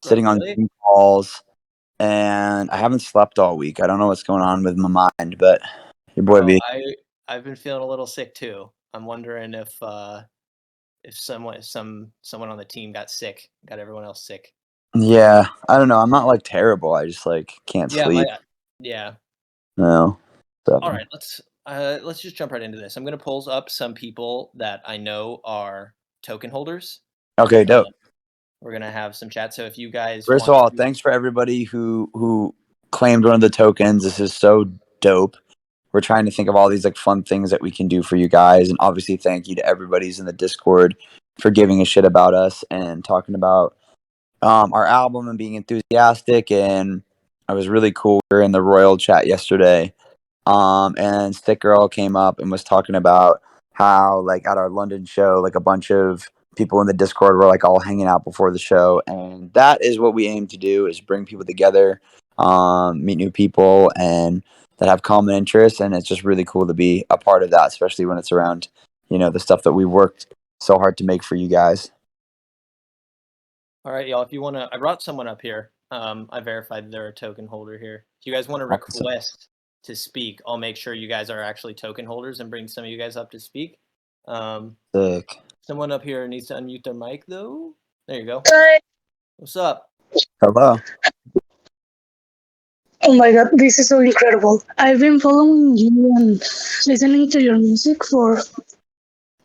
sitting on Really? Zoom calls, and I haven't slept all week. I don't know what's going on with my mind, but your boy Bro, B. I've been feeling a little sick too. I'm wondering if someone on the team got sick, got everyone else sick. Yeah, I don't know. I'm not like terrible. I just like can't Yeah, sleep. yeah. No. So All right, let's just jump right into this. I'm gonna pull up some people that I know are token holders. okay, Uh, dope. we're gonna have some chat. So if you guys First want of all, to, thanks for everybody who claimed one of the tokens. This is so dope. We're trying to think of all these like fun things that we can do for you guys, and obviously, thank you to everybody's in the Discord for giving a shit about us and talking about our album and being enthusiastic. And it was really cool. We were in the Royal chat yesterday, and Stick Girl came up and was talking about how like at our London show, like a bunch of people in the Discord were like all hanging out before the show, and that is what we aim to do: is bring people together, meet new people, and that have common interests. And it's just really cool to be a part of that, especially when it's around the stuff that we worked so hard to make for you guys. all right, y'all. If you wanna, I brought someone up here. I verified they're a token holder here. If you guys want to Awesome. request to speak, I'll make sure you guys are actually token holders and bring some of you guys up to speak. Sick. Someone up here needs to unmute their mic though. There you go. Hi. What's up? Hello. Oh my god, this is so incredible. I've been following you and listening to your music for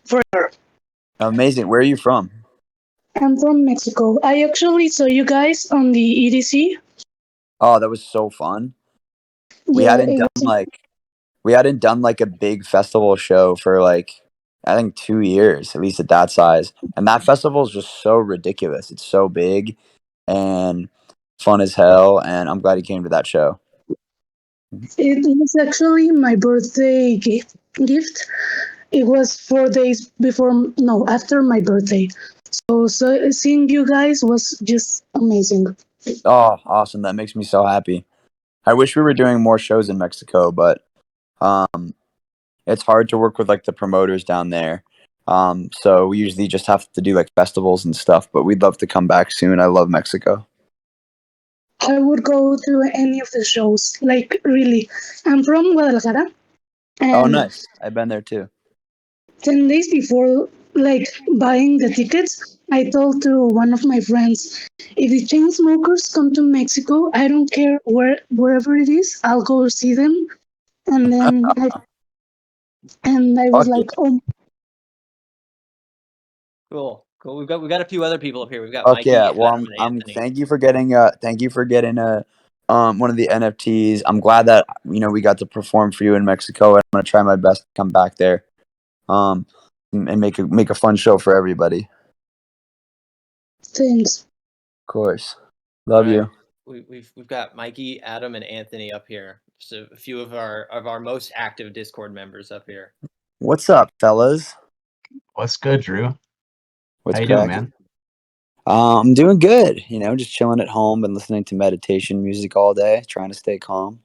forever. Amazing. Where are you from? I'm from Mexico. I actually saw you guys on the EDC. Oh, that was so fun. We Yeah, hadn't done like we hadn't done like a big festival show for like I think 2 years, at least at that size. And that festival is just so ridiculous. It's so big and fun as hell. And I'm glad he came to that show. it was actually my birthday gift. It was 4 days before, no, after my birthday. So seeing you guys was just amazing. Oh, awesome. That makes me so happy. I wish we were doing more shows in Mexico, but um it's hard to work with like the promoters down there. So we usually just have to do like festivals and stuff, but we'd love to come back soon. I love Mexico. I would go to any of the shows. Like, really. I'm from Guadalajara. Oh, And nice. I've been there too. 10 days before like buying the tickets, I told to one of my friends, if the Chainsmokers come to Mexico, I don't care wherever it is, I'll go see them. And then I was Fuck yeah. like, oh, Cool. We've got a few other people up here. We've got Fuck Mikey, yeah. Adam, Well, I'm and I'm Anthony. thank you for getting one of the NFTs. I'm glad that we got to perform for you in Mexico. I'm gonna try my best to come back there. Um and make a fun show for everybody. thanks. Of course. All Love right. you. We've got Mikey, Adam, and Anthony up here. Just a few of our most active Discord members up here. What's up, fellas? What's good, Drew? What's How you doing, cracking? man? I'm doing good. Just chilling at home and listening to meditation music all day, trying to stay calm.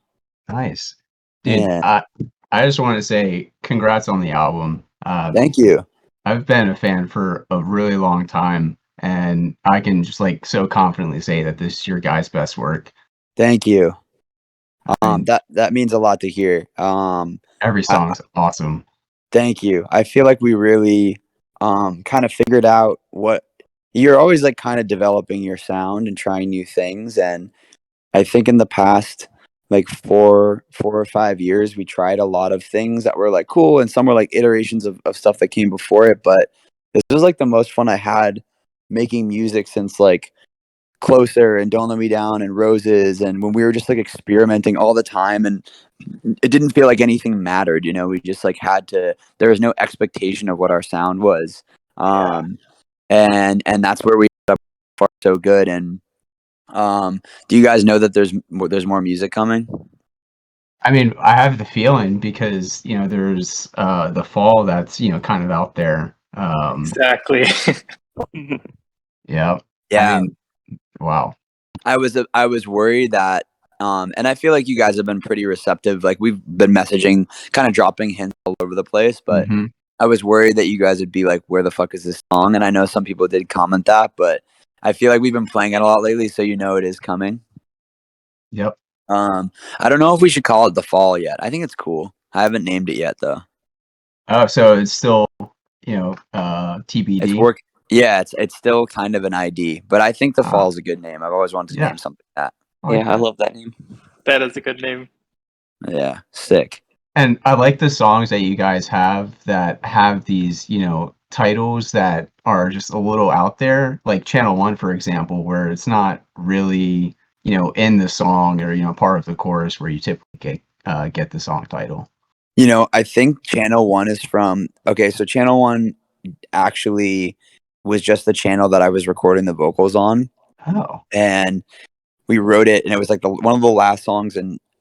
Nice, dude. Yeah. I just want to say congrats on the album. Thank you. I've been a fan for a really long time, and I can just like so confidently say that this is your guys' best work. Thank you. I mean, That means a lot to hear. every I, song's awesome. Thank you. I feel like we really kind of figured out what you're always like kind of developing your sound and trying new things. And I think in the past like 4 or 5 years we tried a lot of things that were like cool, and some were like iterations of stuff that came before it. But this was like the most fun I had making music since like Closer and Don't Let Me Down and Roses, and when we were just like experimenting all the time, and it didn't feel like anything mattered. We just like had to, there was no expectation of what our sound was. And that's where we ended up far so good. And do you guys know that there's more music coming? I mean, I have the feeling because there's the fall that's kind of out there. Exactly. Yeah. Yeah. I mean, wow. I was worried that and I feel like you guys have been pretty receptive. Like we've been messaging, kind of dropping hints all over the place, but I was worried that you guys would be like, where the fuck is this song? And I know some people did comment that, but I feel like we've been playing it a lot lately, so it is coming. Yep. I don't know if we should call it the fall yet. I think it's cool. I haven't named it yet though. Oh, so it's still, It's TBD. work. Yeah, it's still kind of an ID, but I think the fall Ah, is a good name. I've always wanted to yeah. name something that. I like Yeah, I that. love that name. That is a good name. Yeah, sick. And I like the songs that you guys have that have these, titles that are just a little out there, like Channel One, for example, where it's not really, in the song or, part of the chorus where you typically get the song title. I think Channel One is from. Okay, so Channel One actually was just the channel that I was recording the vocals on, Oh, and we wrote it, and it was like one of the last songs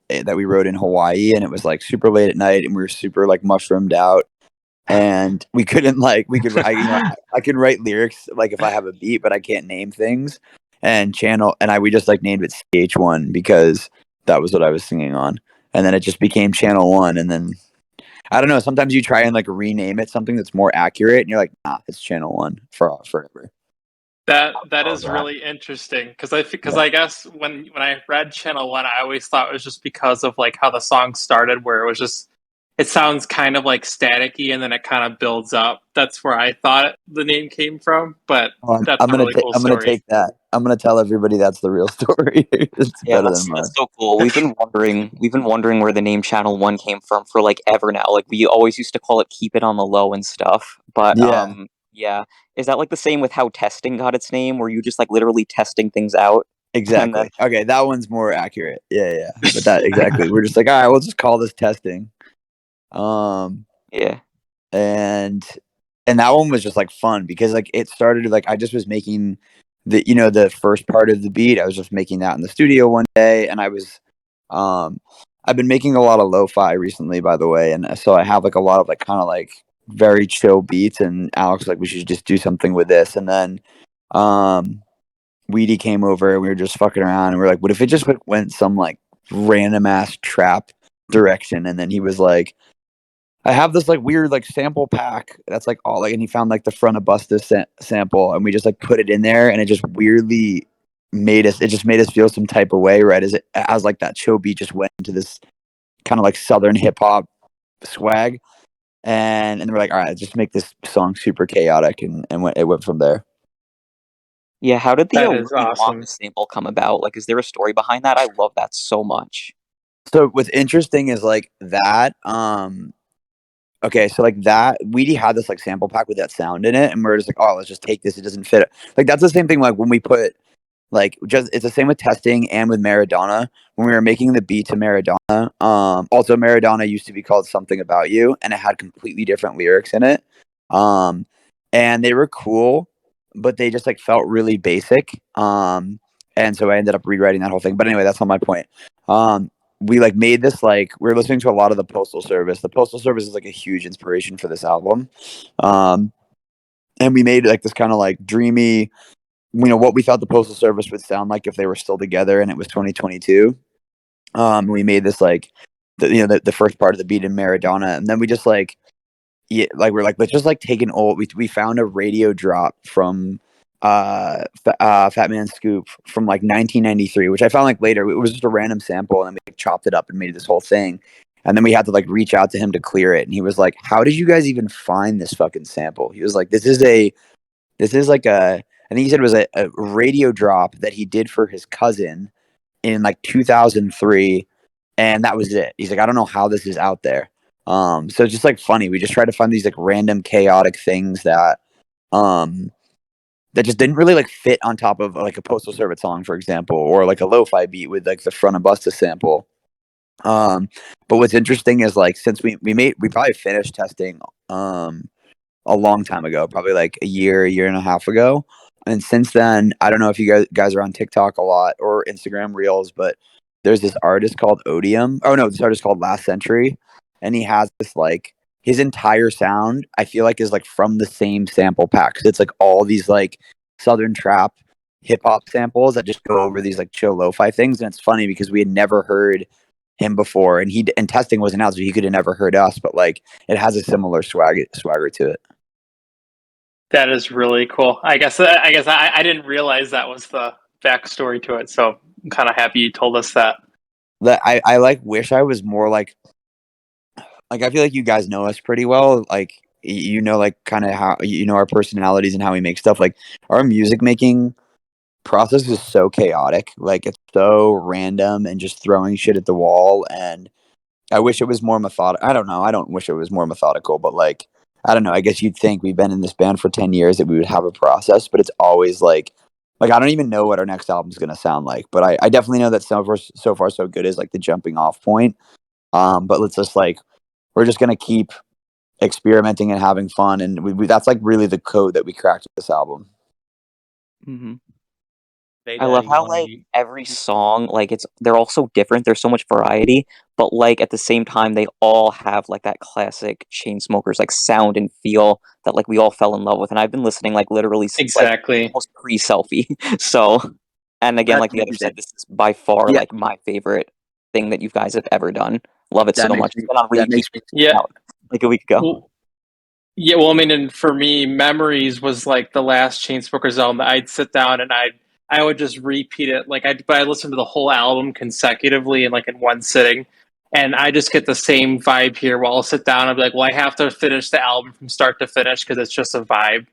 that we wrote in Hawaii, and it was like super late at night, and we were super like mushroomed out, and we couldn't I can write lyrics like if I have a beat, but I can't name things. And we just like named it CH1 because that was what I was singing on, and then it just became Channel One, and then I don't know. Sometimes you try and like rename it something that's more accurate, and you're like, nah, it's Channel One for forever. That love is that. really interesting because I guess when I read Channel One, I always thought it was just because of like how the song started, where it was just it sounds kind of like staticky and then it kind of builds up. That's where I thought the name came from, but that's a really cool I'm gonna story. take that. I'm gonna tell everybody that's the real story. It's Yeah, better that's than mine. so cool. We've been wondering where the name Channel One came from for like ever now. Like we always used to call it Keep It on the Low and stuff. But Yeah, yeah. Is that like the same with how testing got its name, where you just like literally testing things out? And then exactly. Okay, that one's more accurate. Yeah. But that exactly. We're just like, all right, we'll just call this testing. yeah. And that one was just like fun because like it started like I just was making the first part of the beat. I was just making that in the studio one day, and I've been making a lot of lo-fi recently, by the way, and so I have like a lot of like kind of like very chill beats. And Alex was like, we should just do something with this, and then Weedy came over and we were just fucking around, and we are like, what if it just went some like random ass trap direction? And then he was like, I have this like weird like sample pack that's like all like, and he found like the front of Busta's sample, and we just like put it in there, and it just weirdly made us feel some type of way, right? As like that show beat just went into this kind of like southern hip hop swag, and we're like, all right, just make this song super chaotic, and it went from there. Yeah, how did the That Willy is awesome. Wonka sample come about? Like, is there a story behind that? I love that so much. So what's interesting is like that. Okay, so like that, Weedy had this like sample pack with that sound in it, and we're just like, oh, let's just take this. It doesn't fit. Like that's the same thing. Like when we put like just it's the same with testing and with Maradona when we were making the beat to Maradona. Also Maradona used to be called Something About You, and it had completely different lyrics in it. And they were cool, but they just like felt really basic. And so I ended up rewriting that whole thing. But anyway, that's not my point. We like made this like we were listening to a lot of the Postal Service. The Postal Service is like a huge inspiration for this album. And we made like this kind of like dreamy, what we thought the Postal Service would sound like if they were still together and it was 2022. We made this like the first part of the beat in Maradona, and then we just like we're like, let's just like take an old. We found a radio drop from Fat Man Scoop from like 1993, which I found like later. It was just a random sample, and then we like, chopped it up and made this whole thing. And then we had to like reach out to him to clear it, and he was like, "How did you guys even find this fucking sample?" He was like, "This is like a." I think he said it was a radio drop that he did for his cousin in like 2003, and that was it. He's like, I don't know how this is out there. So it's just like funny. We just try to find these like random chaotic things that just didn't really like fit on top of like a Postal Service song, for example, or like a lo-fi beat with like the front of Busta sample. But what's interesting is like since we probably finished testing a long time ago, probably like a year and a half ago. And since then, I don't know if you guys are on TikTok a lot or Instagram Reels, but there's this artist called Odium. Oh no, this artist called Last Century, and he has this like his entire sound. I feel like is like from the same sample pack. So it's like all these like southern trap hip hop samples that just go over these like chill lo-fi things. And it's funny because we had never heard him before, and testing wasn't out, so he could have never heard us. But like it has a similar swagger to it. That is really cool. I guess I didn't realize that was the backstory to it. So I'm kind of happy you told us that. That I like wish I was more like I feel like you guys know us pretty well. Like you know, like kind of how you know our personalities and how we make stuff. Like our music making process is so chaotic. Like it's so random and just throwing shit at the wall. And I wish it was more methodical. I don't know. I don't wish it was more methodical, but like I don't know. I guess you'd think we've been in this band for 10 years that we would have a process, but it's always like I don't even know what our next album's gonna sound like. But I definitely know that so far so good is like the jumping off point. But let's just like we're just gonna keep experimenting and having fun, and we that's like really the code that we cracked with this album. Hmm. Veda, I love you how wanna like every song, like they're all so different. There's so much variety, but like at the same time, they all have like that classic Chainsmokers like sound and feel that like we all fell in love with. And I've been listening like literally since like Exactly. almost pre-selfie. So, and again, That's like the other amazing. said, this is by far Yeah, like my favorite thing that you guys have ever done. Love it that so makes much. me It's been on that repeat makes me Yeah. out like a week ago. Well, yeah. Well, I mean, and for me, Memories was like the last Chainsmokers album that I'd sit down and I would just repeat it. But I listened to the whole album consecutively and like in one sitting. And I just get the same vibe here. While I'll sit down and be like, well, I have to finish the album from start to finish because it's just a vibe.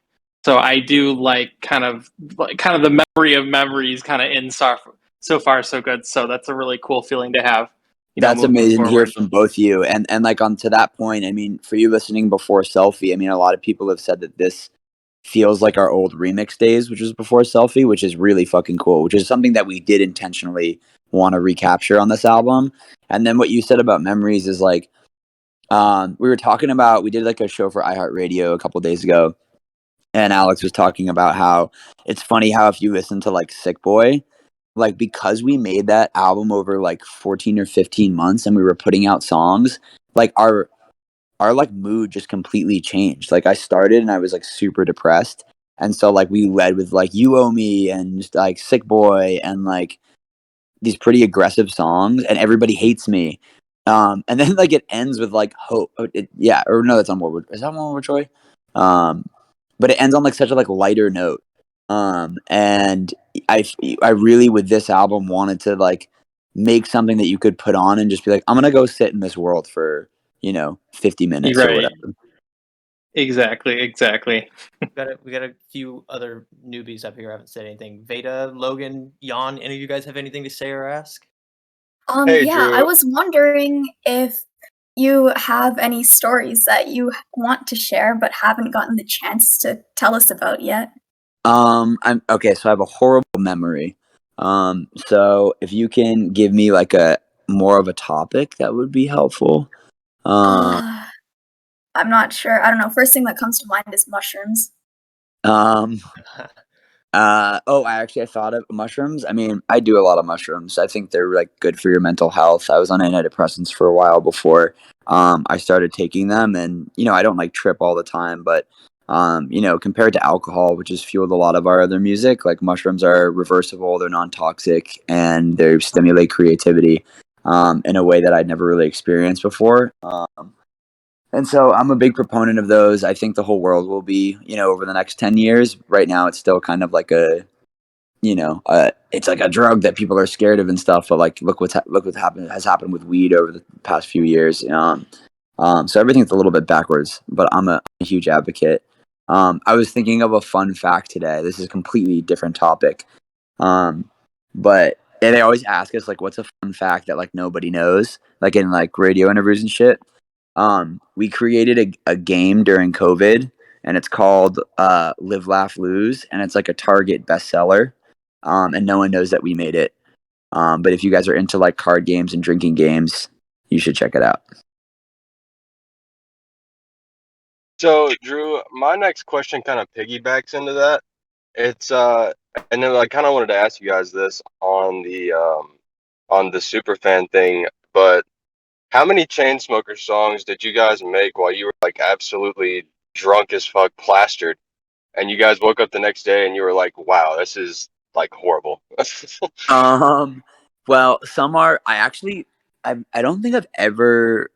So I do like kind of the memory of memories kind of in so far so good. So that's a really cool feeling to have, That's moving amazing to hear forward. from both of you. And like on to that point, I mean, for you listening before Selfie, I mean, a lot of people have said that this feels like our old remix days, which was before Selfie, which is really fucking cool, which is something that we did intentionally want to recapture on this album. And then what you said about Memories is like, we were talking about, we did like a show for iHeartRadio a couple days ago, and Alex was talking about how it's funny how if you listen to like Sick Boy, like because we made that album over like 14 or 15 months and we were putting out songs, like our like mood just completely changed. Like I started and I was like super depressed. And so like we led with like You Owe Me and just, like Sick Boy and like these pretty aggressive songs and Everybody Hates Me. And then like it ends with like Hope. Yeah, or no, that's on World War. Is that on World War Troy? But it ends on like such a like lighter note. And I really with this album wanted to like make something that you could put on and just be like, I'm gonna go sit in this world for 50 minutes or Right. whatever. Exactly. we got a few other newbies up here who haven't said anything. Veda, Logan, Jan, any of you guys have anything to say or ask? Hey, Yeah, Drew. I was wondering if you have any stories that you want to share but haven't gotten the chance to tell us about yet. I'm okay, so I have a horrible memory. So if you can give me like a more of a topic, that would be helpful. I'm not sure. I don't know. First thing that comes to mind is mushrooms. Um, I thought of mushrooms. I mean, I do a lot of mushrooms. I think they're like good for your mental health. I was on antidepressants for a while before I started taking them, and I don't like trip all the time, but compared to alcohol, which has fueled a lot of our other music, like mushrooms are reversible, they're non-toxic, and they stimulate creativity in a way that I'd never really experienced before. And so I'm a big proponent of those. I think the whole world will be, over the next 10 years. Right now, it's still kind of like it's like a drug that people are scared of and stuff. But like, look what has happened with weed over the past few years. So everything's a little bit backwards, but I'm a huge advocate. I was thinking of a fun fact today. This is a completely different topic. But and they always ask us like, what's a fun fact that like nobody knows, like in like radio interviews and shit. We created a game during COVID, and it's called Live, Laugh, Lose, and it's like a Target bestseller, and no one knows that we made it. But if you guys are into like card games and drinking games, you should check it out. So, Drew, my next question kind of piggybacks into that. It's and then I kind of wanted to ask you guys this on the superfan thing, but how many Chainsmokers songs did you guys make while you were like absolutely drunk as fuck, plastered, and you guys woke up the next day and you were like, "Wow, this is like horrible." Well, some are. I don't think I've ever.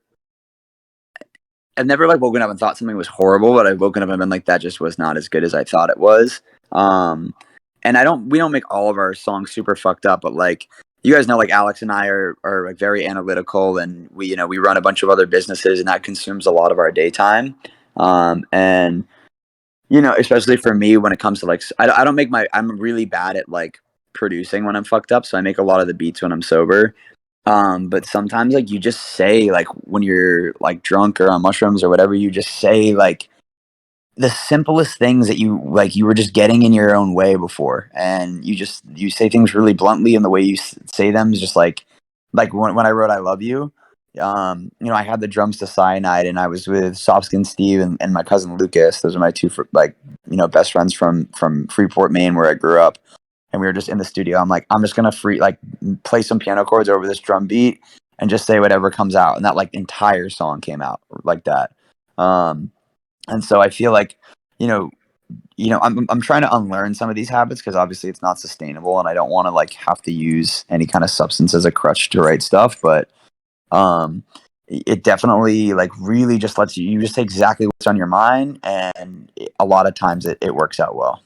I've never like woken up and thought something was horrible, but I've woken up and been like, that just was not as good as I thought it was. And we don't make all of our songs super fucked up, but like you guys know, like Alex and I are like very analytical, and we run a bunch of other businesses, and that consumes a lot of our daytime. And especially for me when it comes to like, I don't make I'm really bad at like producing when I'm fucked up, so I make a lot of the beats when I'm sober. But sometimes like you just say like when you're like drunk or on mushrooms or whatever, you just say like the simplest things that you were just getting in your own way before, and you say things really bluntly, and the way you say them is just like when I wrote I love you. I had the drums to Cyanide, and I was with Softskin Steve and my cousin Lucas. Those are my two best friends from Freeport, Maine, where I grew up. And we were just in the studio. I'm like, I'm just gonna play some piano chords over this drum beat and just say whatever comes out. And that like entire song came out like that. And so I feel like, I'm trying to unlearn some of these habits because obviously it's not sustainable, and I don't want to like have to use any kind of substance as a crutch to write stuff. But it definitely like really just lets you just say exactly what's on your mind, and a lot of times it works out well.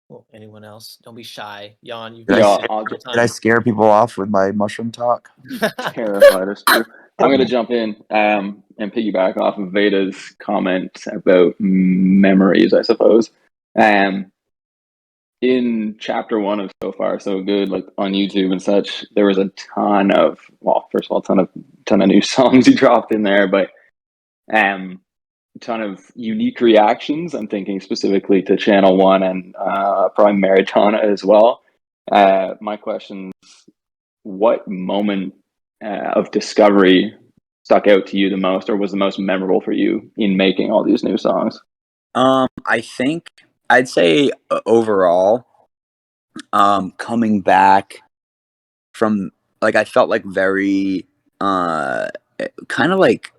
Well, anyone else? Don't be shy. Jan, you've Did been Yeah, sick I'll for just Did I scare people off with my mushroom talk? terrified us, Drew. I'm going to jump in and piggyback off of Veda's comment about memories, I suppose. In chapter 1 of So Far So Good, like on YouTube and such, there was a ton of, well, first of all, ton of new songs he dropped in there, but ton of unique reactions. I'm thinking specifically to Channel 1 and probably Maritana as well. My question is, what moment of discovery stuck out to you the most, or was the most memorable for you in making all these new songs? I think I'd say overall, coming back from like I felt like very kind of like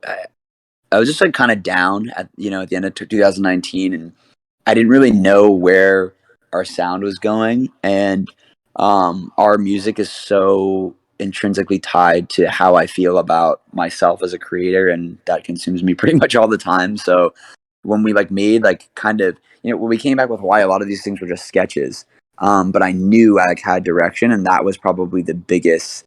I was just like kind of down at the end of 2019, and I didn't really know where our sound was going, and our music is so intrinsically tied to how I feel about myself as a creator, and that consumes me pretty much all the time. So when we like made like kind of when we came back with why a lot of these things were just sketches, but I knew I like had direction, and that was probably the biggest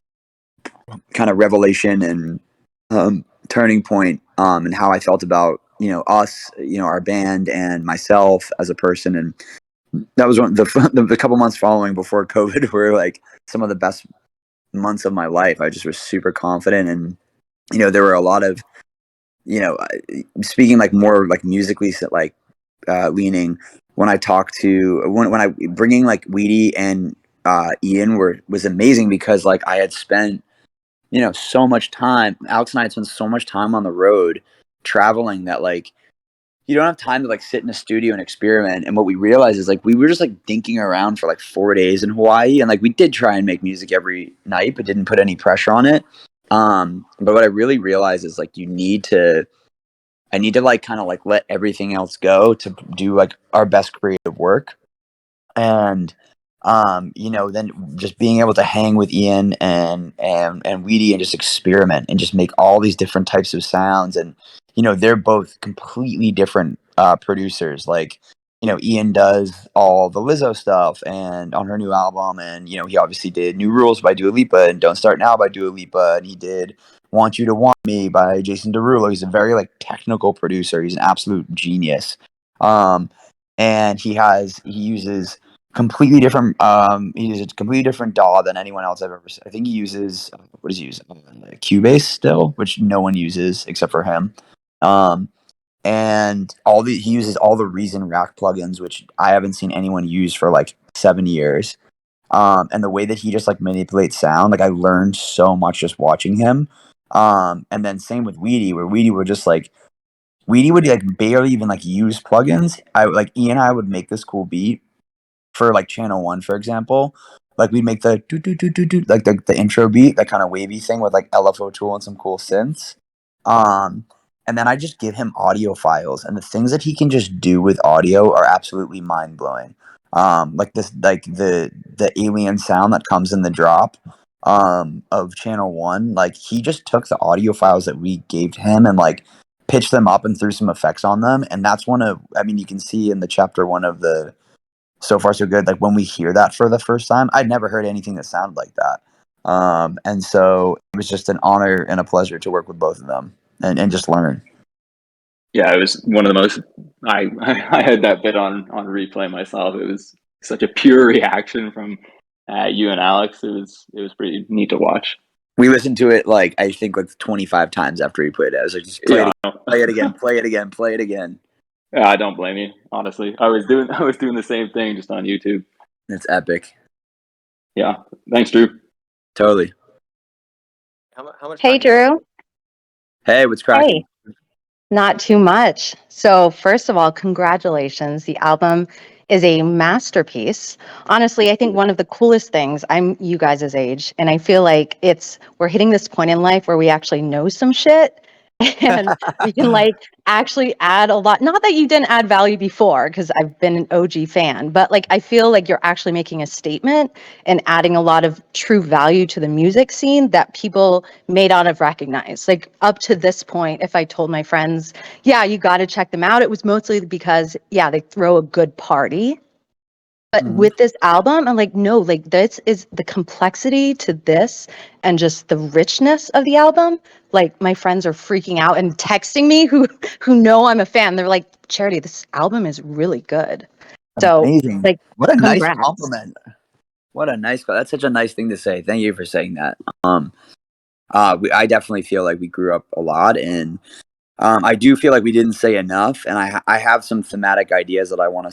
kind of revelation and turning point in how I felt about us, our band, and myself as a person. And that was one the couple months following before COVID were like some of the best months of my life. I just was super confident, and there were a lot of speaking like more like musically like leaning when I talked to when I bringing like Weedy and Ian was amazing because like I had spent so much time. Alex and I had spent so much time on the road traveling that like you don't have time to like sit in a studio and experiment. And what we realized is like we were just like dinking around for like 4 days in Hawaii, and like we did try and make music every night, but didn't put any pressure on it. But what I really realized is like I need to like kind of like let everything else go to do like our best creative work. And then just being able to hang with Ian and Weedy and just experiment and just make all these different types of sounds. And they're both completely different producers. Like Ian does all the Lizzo stuff and on her new album, and he obviously did New Rules by Dua Lipa and Don't Start Now by Dua Lipa, and he did Want You to Want Me by Jason Derulo. He's a very like technical producer. He's an absolute genius. And he uses completely different he uses a completely different DAW than anyone else I've ever seen. I think he uses what does he use? Cubase still, which no one uses except for him. And he uses all the Reason Rack plugins, which I haven't seen anyone use for like 7 years. And the way that he just like manipulates sound, like I learned so much just watching him. And then same with Weedy, where Weedy would like barely even like use plugins. Ian and I would make this cool beat for like Channel 1, for example. Like we'd make the do do do do do like the intro beat, that kind of wavy thing with like LFO Tool and some cool synths. And then I just give him audio files, and the things that he can just do with audio are absolutely mind blowing. Like the alien sound that comes in the drop. of Channel One, like he just took the audio files that we gave him and like pitched them up and threw some effects on them. And that's one of, I mean, you can see in the chapter one of the So Far So Good, like when we hear that for the first time, I'd never heard anything that sounded like that. And so it was just an honor and a pleasure to work with both of them and just learn. Yeah, it was one of the most. I had that bit on replay myself. It was such a pure reaction from you and Alex. It was pretty neat to watch. We listened to it like I think like 25 times after we played it. I was like, just play it again, play it again, play it again, play it again. Yeah, I don't blame you. Honestly, I was doing the same thing just on YouTube. It's epic. Yeah, thanks, Drew. Totally. How much? Hey, time do you have? Drew. Hey, what's cracking? Hey. Not too much. So, first of all, congratulations. The album is a masterpiece. Honestly, I think one of the coolest things, I'm you guys' age, and I feel like we're hitting this point in life where we actually know some shit and we can like actually add a lot. Not that you didn't add value before, because I've been an OG fan, but like I feel like you're actually making a statement and adding a lot of true value to the music scene that people may not have recognized. Like up to this point, if I told my friends, yeah, you got to check them out, it was mostly because, yeah, they throw a good party. But with this album, I'm like, no, like this is the complexity to this and just the richness of the album. Like my friends are freaking out and texting me who know I'm a fan. They're like, Charity, this album is really good. So amazing. like, What a congrats. nice compliment. What a nice, that's such a nice thing to say. Thank you for saying that. I definitely feel like we grew up a lot, and I do feel like we didn't say enough, and I have some thematic ideas that I want to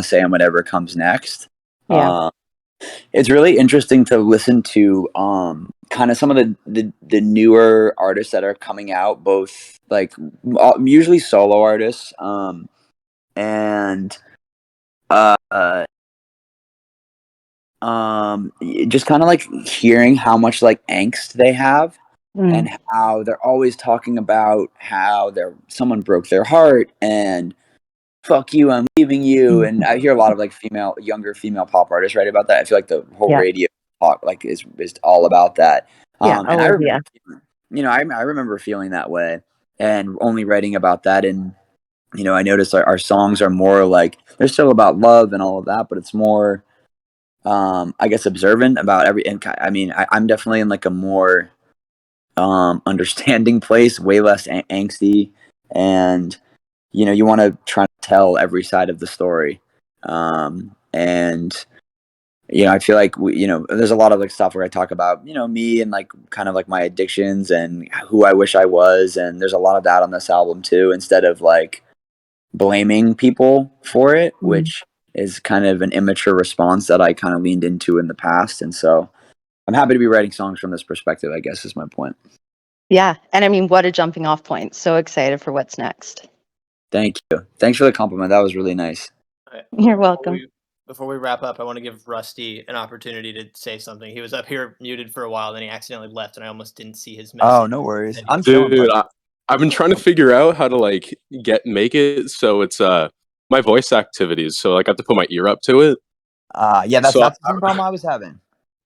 say on whatever comes next. Yeah. It's really interesting to listen to kind of some of the newer artists that are coming out, both like usually solo artists, and just kind of like hearing how much like angst they have. And how they're always talking about how someone broke their heart and fuck you, I'm leaving you. And I hear a lot of like younger female pop artists write about that. I feel like the whole radio talk like is all about that. And I remember, I remember feeling that way and only writing about that. And I noticed our songs are more like they're still about love and all of that, but it's more, I guess, observant about every. And I mean, I'm definitely in like a more understanding place, way less angsty, and you want to try to tell every side of the story. And I feel like there's a lot of like stuff where I talk about me and like kind of like my addictions and who I wish I was, and there's a lot of that on this album too, instead of like blaming people for it, which is kind of an immature response that I kind of leaned into in the past. And so I'm happy to be writing songs from this perspective, I guess is my point. Yeah. And I mean, what a jumping off point. So excited for what's next. Thank you. Thanks for the compliment. That was really nice. Right. You're welcome. Before we wrap up, I want to give Rusty an opportunity to say something. He was up here muted for a while, then he accidentally left, and I almost didn't see his message. Oh, no worries. I'm Dude, I've been trying to figure out how to like make it so it's my voice activities. So like I have to put my ear up to it. Yeah, that's the same problem I was having.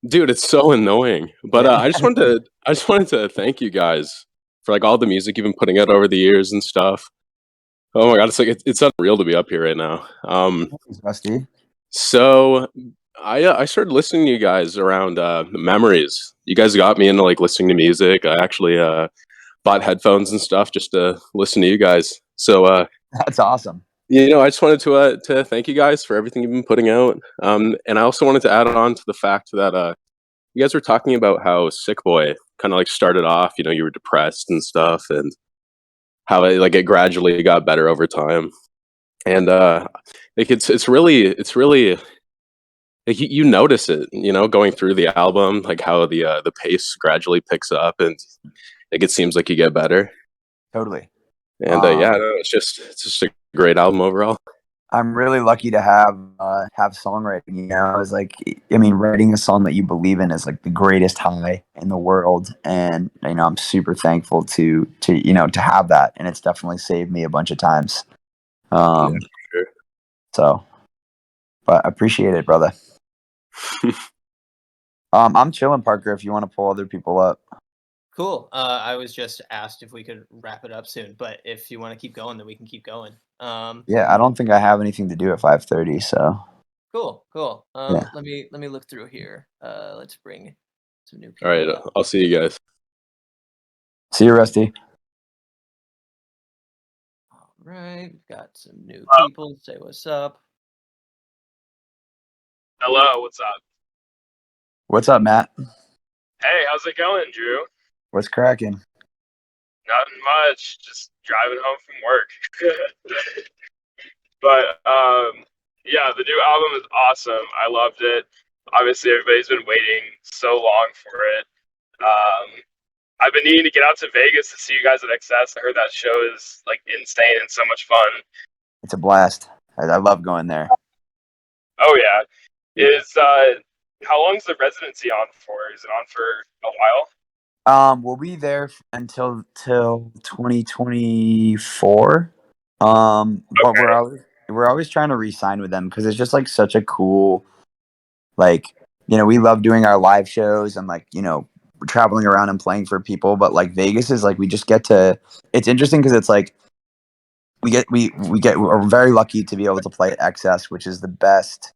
Dude, it's so annoying. But I just wanted to thank you guys for like all the music you've been putting out over the years and stuff. Oh my god, it's like it's unreal to be up here right now. Thanks, Rusty. So I started listening to you guys around Memories. You guys got me into like listening to music. I actually bought headphones and stuff just to listen to you guys. So that's awesome. I just wanted to thank you guys for everything you've been putting out. And I also wanted to add on to the fact that you guys were talking about how Sick Boy kind of like started off, you were depressed and stuff, and how it gradually got better over time. And like it's really like you notice it, going through the album, like how the pace gradually picks up, and like it seems like you get better. Totally. And it's just a great album overall. I'm really lucky to have songwriting. I was like, writing a song that you believe in is like the greatest high in the world, and I'm super thankful to have that, and it's definitely saved me a bunch of times. Yeah, sure. So, but I appreciate it, brother. I'm chilling, Parker. If you want to pull other people up. Cool. I was just asked if we could wrap it up soon, but if you want to keep going, then we can keep going. Yeah, I don't think I have anything to do at 5:30. So Cool. Yeah. Let me look through here. Let's bring some new All right, people up. I'll see you guys. See you, Rusty. All right, we've got some new people. Say what's up. Hello, what's up? What's up, Matt? Hey, how's it going, Drew? What's cracking? Nothing much, just driving home from work. But yeah, the new album is awesome. I loved it. Obviously, everybody's been waiting so long for it. I've been needing to get out to Vegas to see you guys at XS. I heard that show is like insane and so much fun. It's a blast. I love going there. Oh yeah, is how long's the residency on for? Is it on for a while? We'll be there until 2024. But we're always trying to re-sign with them because it's just like such a cool, like, we love doing our live shows and like, traveling around and playing for people. But like Vegas is like we just get to. It's interesting because it's like we're very lucky to be able to play at XS, which is the best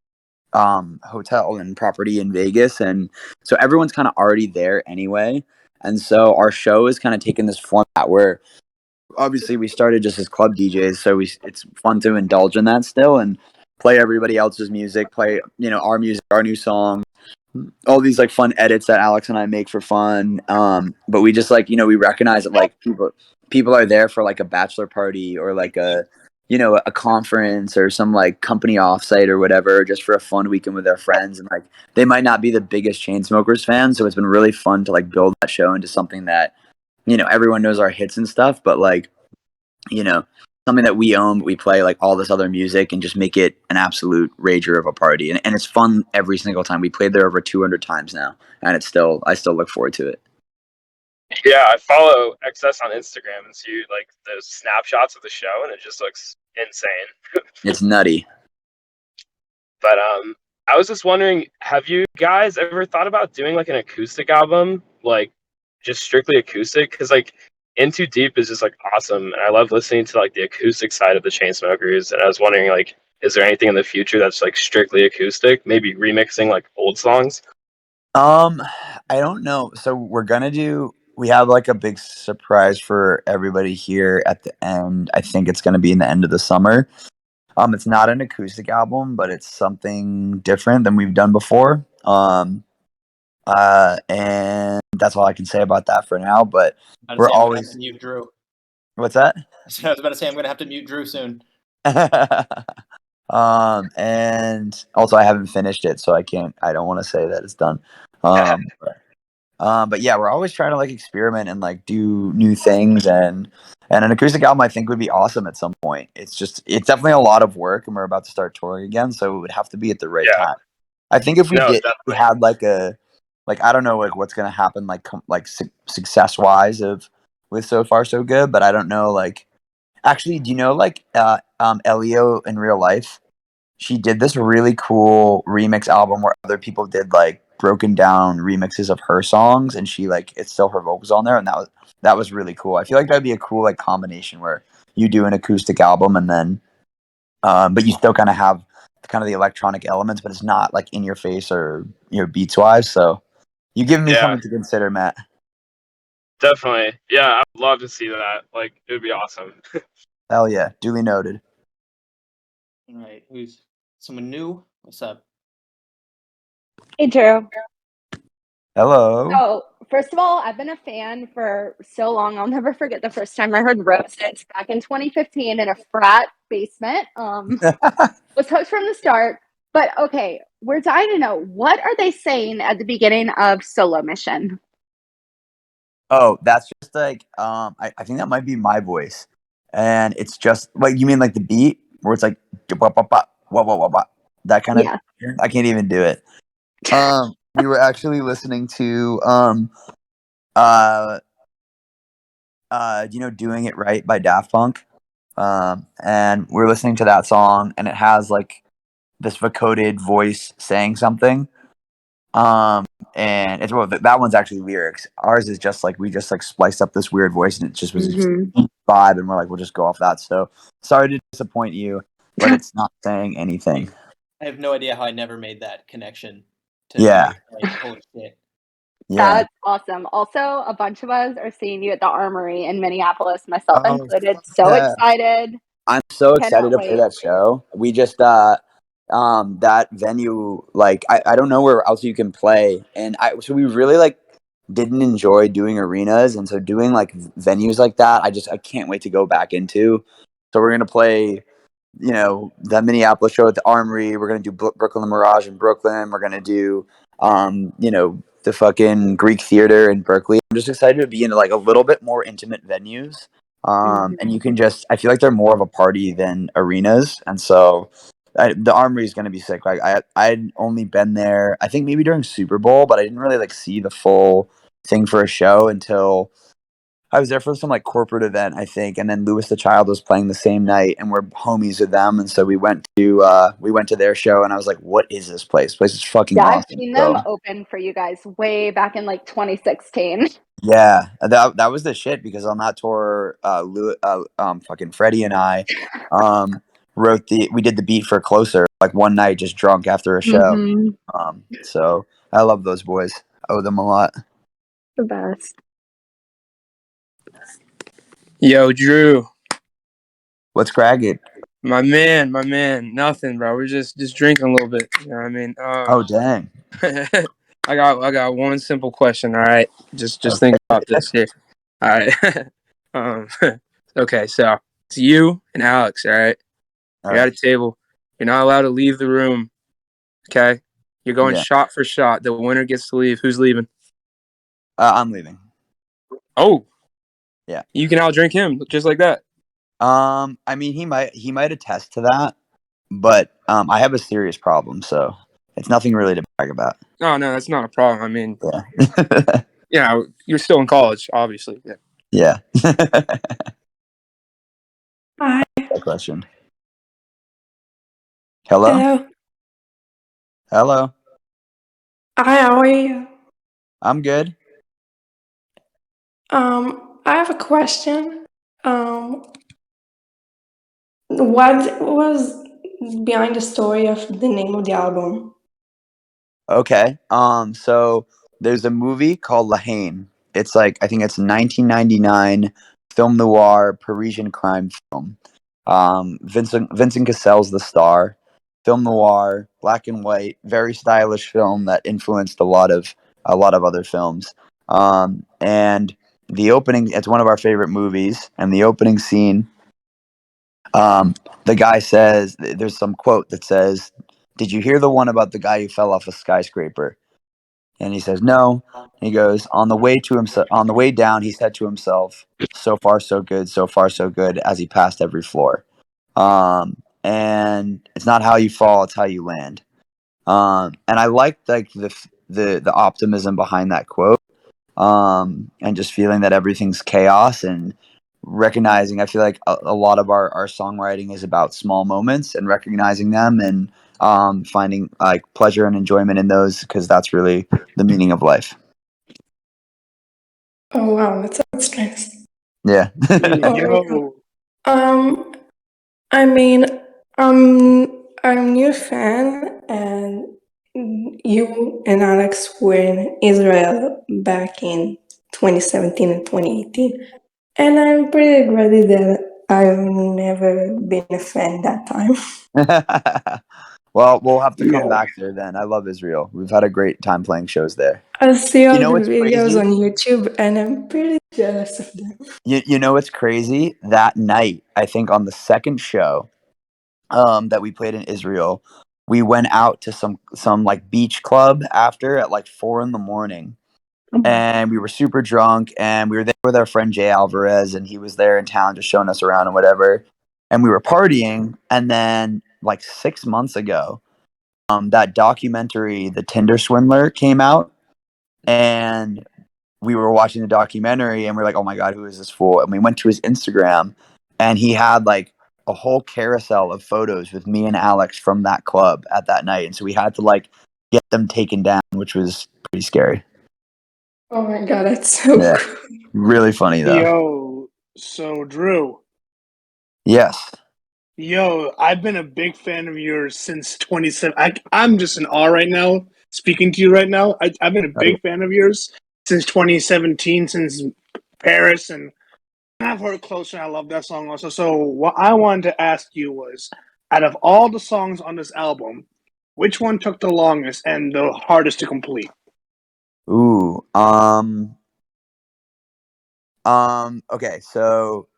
hotel and property in Vegas, and so everyone's kind of already there anyway. And so our show is kind of taking this format where obviously we started just as club DJs, so it's fun to indulge in that still and play everybody else's music, play our music, our new song, all these like fun edits that Alex and I make for fun. But we just like we recognize that like people are there for like a bachelor party or like a conference or some like company offsite or whatever, just for a fun weekend with their friends, and like they might not be the biggest Chainsmokers fans, so it's been really fun to like build that show into something that everyone knows our hits and stuff, but like something that we own, but we play like all this other music and just make it an absolute rager of a party, and it's fun every single time. We played there over 200 times now, and I still look forward to it. Yeah, I follow XS on Instagram and see like those snapshots of the show, and it just looks insane. It's nutty. But I was just wondering, have you guys ever thought about doing like an acoustic album, like just strictly acoustic? Because like In Too Deep is just like awesome, and I love listening to like the acoustic side of the Chainsmokers. And I was wondering, like, is there anything in the future that's like strictly acoustic? Maybe remixing like old songs. I don't know. So we have like a big surprise for everybody here at the end. I think it's going to be in the end of the summer. It's not an acoustic album, but it's something different than we've done before. And that's all I can say about that for now. But we're always mute Drew. What's that? I was about to say I'm going to have to mute Drew soon. And also I haven't finished it, so I don't want to say that it's done. But yeah, we're always trying to like experiment and like do new things, and an acoustic album I think would be awesome at some point. It's definitely a lot of work, and we're about to start touring again, so it would have to be at the right time. I think if we had like I don't know like what's gonna happen success wise with So Far So Good, but I don't know like actually, do you know like Elio in real life? She did this really cool remix album where other people did like broken down remixes of her songs, and she like it's still her vocals on there, and that was really cool. I feel like that'd be a cool like combination where you do an acoustic album and then but you still kind of have kind of the electronic elements, but it's not like in your face or beats wise. So you give me something to consider, Matt. Definitely. Yeah, I would love to see that. Like, it would be awesome. Hell yeah. Duly noted. All right. Who's someone new? What's up? Hey, Drew. Hello. So, first of all, I've been a fan for so long. I'll never forget the first time I heard Roses back in 2015 in a frat basement. Was hooked from the start. But okay, we're dying to know, what are they saying at the beginning of Solo Mission? Oh, that's just like I think that might be my voice, and it's just like you mean like the beat where it's like that kind of. Yeah. I can't even do it. We were actually listening to Doing It Right by Daft Punk, and we're listening to that song, and it has like this vocoded voice saying something, And it's well, that one's actually lyrics. Ours is just like we just like spliced up this weird voice, and it just was a vibe, and we're like, we'll just go off that. So sorry to disappoint you, but it's not saying anything. I have no idea how I never made that connection. Yeah. Like, holy shit. Yeah. That's awesome. Also, a bunch of us are seeing you at the Armory in Minneapolis, myself Oh, included. So yeah. excited. I'm so Cannot excited to play wait. that show. We just that venue, like I don't know where else you can play, and so we really like didn't enjoy doing arenas, and so doing like venues like that, I can't wait to go back into. So we're gonna play, the Minneapolis show at the Armory. We're gonna do Brooklyn Mirage in Brooklyn. We're gonna do the fucking Greek Theater in Berkeley. I'm just excited to be into like a little bit more intimate venues. And you can I feel like they're more of a party than arenas, and so the Armory is going to be sick. Like I'd only been there, I think maybe during Super Bowl, but I didn't really like see the full thing for a show until I was there for some like corporate event, I think, and then Louis the Child was playing the same night, and we're homies with them, and so we went to their show, and I was like, "What is this place? This place is fucking Yeah, awesome." I've seen So, them open for you guys way back in like 2016. yeah, that was the shit because on that tour, fucking Freddie and I, we did the beat for Closer like one night, just drunk after a show. So I love those boys. I owe them a lot. The best. Yo, Drew. What's cracking? My man. Nothing, bro. We're just drinking a little bit. You know what I mean? Oh dang. I got one simple question. All right, just Okay. think about this here. All right. Okay, so it's you and Alex. All right, you're at a table. You're not allowed to leave the room. Okay, you're going shot for shot. The winner gets to leave. Who's leaving? I'm leaving. Oh, yeah. You can outdrink him just like that. I mean, he might attest to that, but I have a serious problem, so it's nothing really to brag about. No, that's not a problem. I mean, yeah, you're still in college, obviously. Yeah. Hi. Question. Hello. Hello. Hi, how are you? I'm good. I have a question. What was behind the story of the name of the album? Okay. So there's a movie called La Haine. It's like I think it's 1999 film noir Parisian crime film. Vincent Cassel's the star. Film noir, black and white, very stylish film that influenced a lot of other films. And the opening, it's one of our favorite movies, and the opening scene, the guy says, there's some quote that says, "Did you hear the one about the guy who fell off a skyscraper?" And he says, "No." He goes, on the way down, he said to himself, "So far, so good, so far, so good," as he passed every floor. And it's not how you fall, it's how you land. And I liked like the optimism behind that quote. And just feeling that everything's chaos and recognizing, I feel like a lot of our songwriting is about small moments and recognizing them and finding like pleasure and enjoyment in those, because that's really the meaning of life. Oh wow, that's nice. Yeah. I mean, I'm a new fan, and you and Alex were in Israel back in 2017 and 2018, and I'm pretty regretted that I've never been a fan that time. Well, we'll have to come back there then. I love Israel. We've had a great time playing shows there. I see all You know the what's videos crazy? on YouTube, and I'm pretty jealous of them. You know what's crazy? That night, I think on the second show that we played in Israel, we went out to some like beach club after at like 4 a.m, and we were super drunk, and we were there with our friend Jay Alvarez, and he was there in town just showing us around and whatever, and we were partying, and then like 6 months ago, that documentary The Tinder Swindler came out, and we were watching the documentary, and we are like, "Oh my god, who is this fool?" And we went to his Instagram, and he had like a whole carousel of photos with me and Alex from that club at that night, and so we had to like get them taken down, which was pretty scary. Oh my god, that's so Yeah. cool. Really funny though. Yo, so Drew. Yes. Yo, I've been a big fan of yours since 27. I'm just in awe right now, speaking to you right now. I've been a big fan of yours since 2017, since Paris, and I've heard Closer, and I love that song also. So what I wanted to ask you was, out of all the songs on this album, which one took the longest and the hardest to complete? Ooh. Okay, so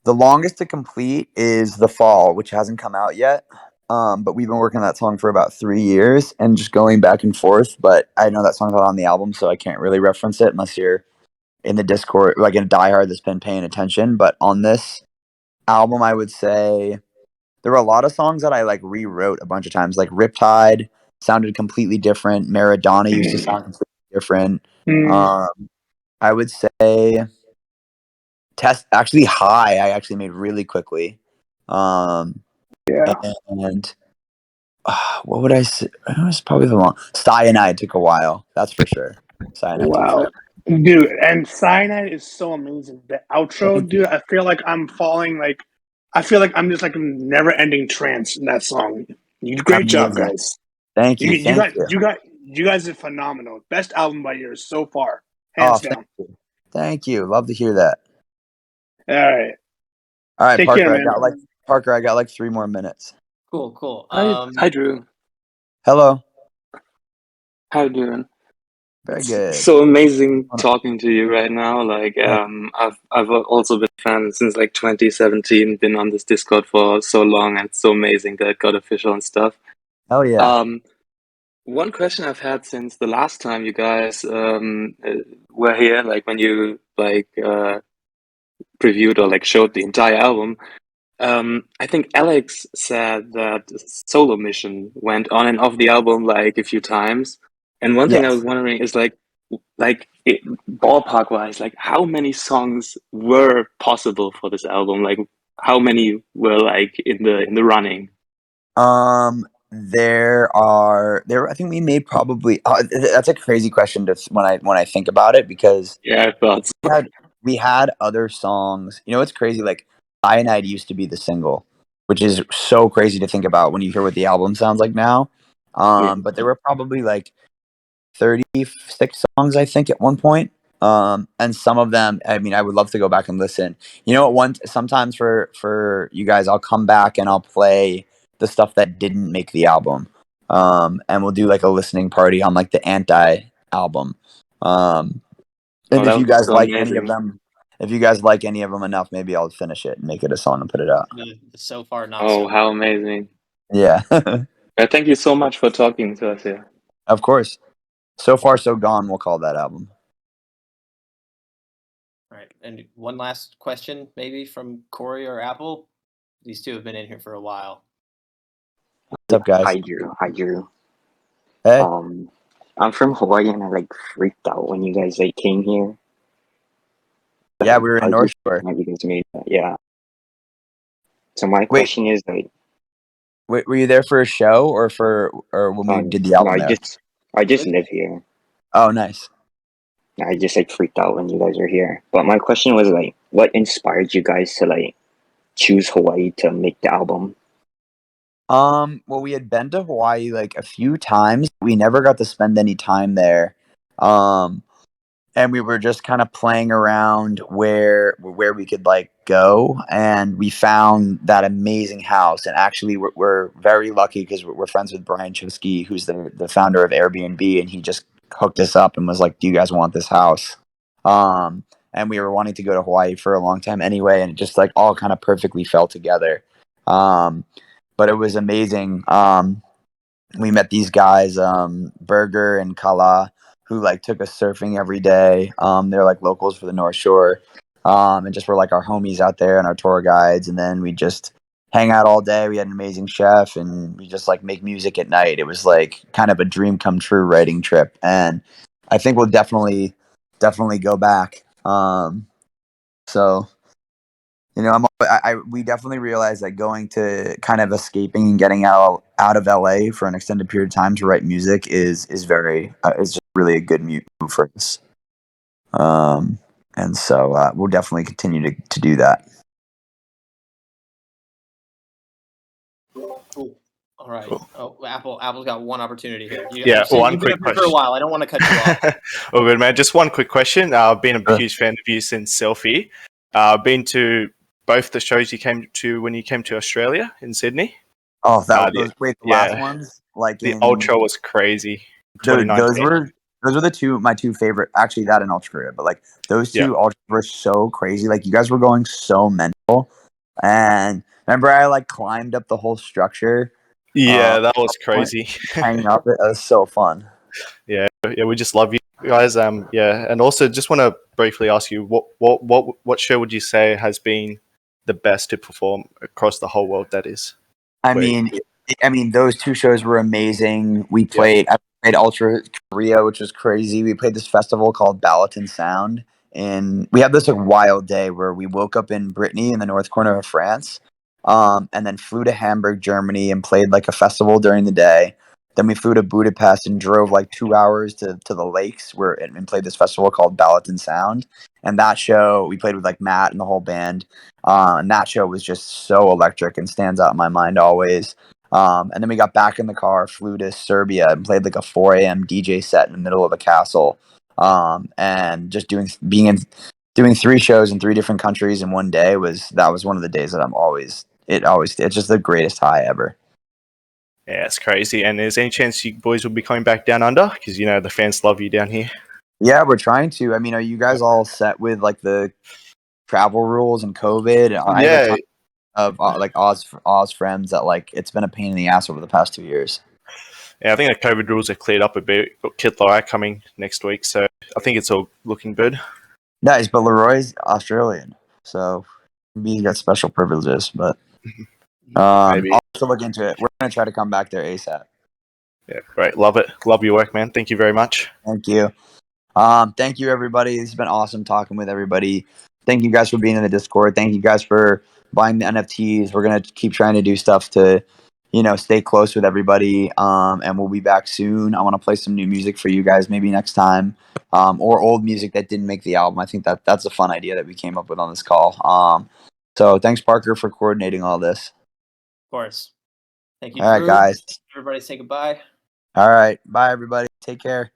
the longest to complete is The Fall, which hasn't come out yet. But we've been working on that song for about 3 years and just going back and forth. But I know that song's not on the album, so I can't really reference it unless you're in the Discord, like in a diehard that's been paying attention. But on this album, I would say there were a lot of songs that I like rewrote a bunch of times. Like Riptide sounded completely different. Maradona used to sound completely different. I would say High I actually made really quickly. Yeah. And what would I say? It was probably the long. Cyanide took a while. That's for sure. Cyanide took Wow. Dude, and Cyanide is so amazing. The outro, dude, I feel like I'm falling I feel like I'm just like a never ending trance in that song. Great job, Amazing. guys. Thank you. You guys did phenomenal. Best album by yours so far. Hands down. Thank you. Love to hear that. All right. All right, Take Parker. care, man. I got like 3 more minutes. Cool. Hi, Drew. Hello. How you doing? Very good. So amazing talking to you right now. Like, I've also been a fan since like 2017. Been on this Discord for so long, and it's so amazing that it got official and stuff. Hell yeah. One question I've had since the last time you guys were here, like when you previewed or like showed the entire album. I think Alex said that Solo Mission went on and off the album like a few times. And one thing I was wondering is ballpark wise, like how many songs were possible for this album? Like how many were like in the running? I think we made probably that's a crazy question when I think about it, because I thought so. we had other songs. You know, it's crazy, like Cyanide used to be the single, which is so crazy to think about when you hear what the album sounds like now. But there were probably like 36 songs, I think, at one point. And some of them, I mean, I would love to go back and listen. You know what? Sometimes for you guys, I'll come back and I'll play the stuff that didn't make the album. And we'll do like a listening party on like the Anti album. And if you guys like any of them, enough, maybe I'll finish it and make it a song and put it out. So far, not. Oh, how amazing! Yeah. Thank you so much for talking to us here. Of course. So Far So Gone, we'll call that album. All right, and one last question, maybe from Corey or Apple. These two have been in here for a while. What's up, guys? Hi, Drew. Hey. I'm from Hawaii, and I freaked out when you guys came here. Yeah, we were in North Shore. You guys made that, yeah. So my question is wait, were you there for a show or when we did the album? No, I just live here. Oh, nice. I just freaked out when you guys were here. But my question was what inspired you guys to choose Hawaii to make the album? Well, we had been to Hawaii like a few times. We never got to spend any time there. And we were just kind of playing around where we could go, and we found that amazing house. And actually, we're very lucky because we're friends with Brian Chesky, who's the founder of Airbnb, and he just hooked us up and was like, "Do you guys want this house?" And we were wanting to go to Hawaii for a long time anyway, and it just all kind of perfectly fell together. But it was amazing. We met these guys, Berger and Kala, who took us surfing every day. They're locals for the North Shore, and just were our homies out there and our tour guides. And then we just hang out all day. We had an amazing chef, and we just make music at night. It was kind of a dream come true writing trip, and I think we'll definitely go back. So we definitely realized that going to kind of escaping and getting out of LA for an extended period of time to write music is very is just really a good move for us. And so we'll definitely continue to do that. Cool. All right. Oh, Apple's got one opportunity here. Yeah, you've been up here for a while. I don't want to cut you off. Oh, good man. Just one quick question. I've been a huge fan of you since Selfie. Been to both the shows you came to when you came to Australia in Sydney. Oh, the last ones, like the Ultra was crazy. 2019. Those were my two favorite. Actually, that and Ultra Korea, but like those two Ultra were so crazy. Like you guys were going so mental, and remember I like climbed up the whole structure. Yeah, that was crazy. Hanging up it, that was so fun. Yeah, we just love you guys. And also just want to briefly ask you, what show would you say has been the best to perform across the whole world? That is. I mean, those two shows were amazing. We played. I played Ultra Korea, which was crazy. We played this festival called Ballatin Sound, and we had this like wild day where we woke up in Brittany in the north corner of France, and then flew to Hamburg, Germany, and played like a festival during the day. Then we flew to Budapest and drove like 2 hours to the lakes and played this festival called Ballatin Sound. And that show we played with like Matt and the whole band. And that show was just so electric and stands out in my mind always. And then we got back in the car, flew to Serbia and played like a 4 a.m. DJ set in the middle of a castle. And just doing 3 shows in 3 different countries in one day was one of the days that it's just the greatest high ever. Yeah, it's crazy. And is there any chance you boys will be coming back down under? Because the fans love you down here. Yeah, we're trying to. I mean, are you guys all set with like the travel rules and COVID? I have a ton of like Oz friends that like it's been a pain in the ass over the past 2 years. Yeah, I think the COVID rules are cleared up a bit. Got Kid Laroi coming next week, so I think it's all looking good. Nice, but Leroy's Australian, so he's got special privileges. But I'll have to look into it. We're gonna try to come back there ASAP. Yeah, great. Love it. Love your work, man. Thank you very much. Thank you. Thank you, everybody. It's been awesome talking with everybody. Thank you guys for being in the Discord. Thank you guys for buying the NFTs. We're gonna keep trying to do stuff to, stay close with everybody. And we'll be back soon. I want to play some new music for you guys maybe next time, or old music that didn't make the album. I think that's a fun idea that we came up with on this call. So thanks, Parker, for coordinating all this. Of course. Thank you. All right, guys. Everybody say goodbye. All right. Bye, everybody. Take care.